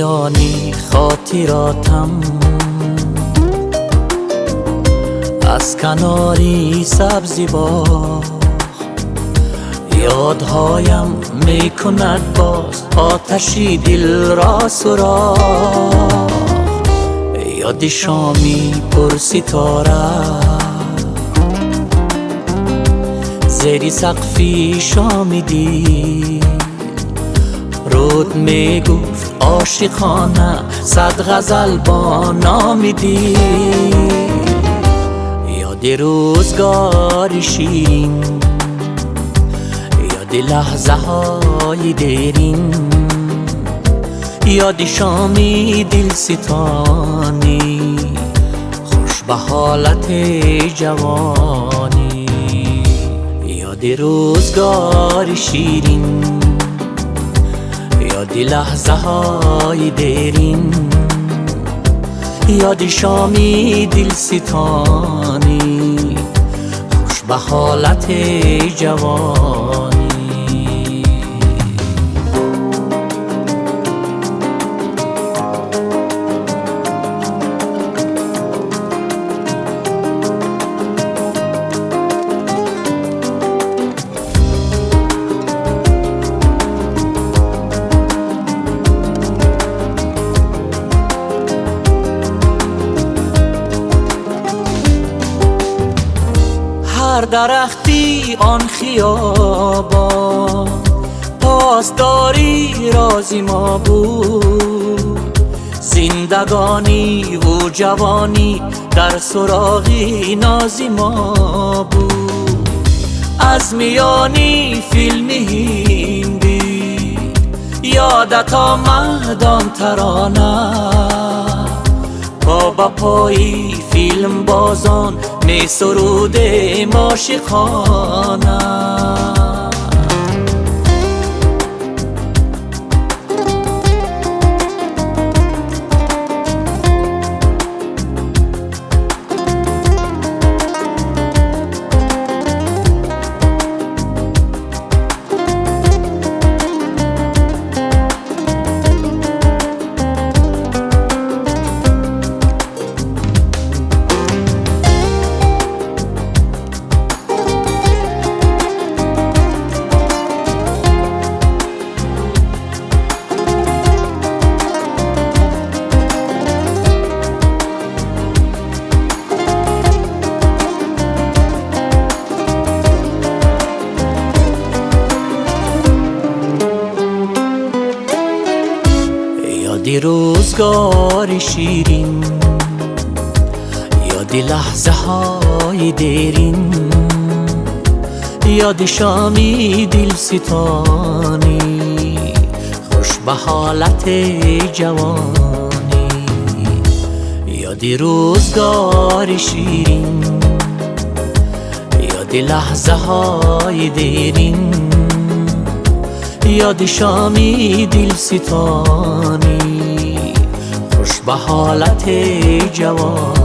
میانی خاطراتم از کناری سبزی باغ، یادهایم میکند باز آتشی دل را سوراخ. یاد شامی پر ستاره زیر سقفی شامیدی، رود میگفت عاشقانه صد غزل با نامیدی. یاد روزگار شیرین، یاد لحظه های دیرین، یاد شامی دل ستانی خوش به حالت جوانی. یاد روزگار شیرین، یاد لحظه های دیرین، یاد شامی دل ستانی خوش به حالت جوانی. هر درختی آن خیابان پاسداری رازی ما بود، زندگانی و جوانی در سراغی نازی ما بود. از میانی فیلم هندی یادت آمد آن ترانه، پا با پایی فیلم بازان می سرودیم عاشقانه. یاد روزگار شیرین، یاد لحظه های دیرین، یاد شامی دل ستانی خوش به حالت جوانی. یاد روزگار شیرین، یاد لحظه های دیرین، یاد شامی دل ستانی خوش به حالت جوان.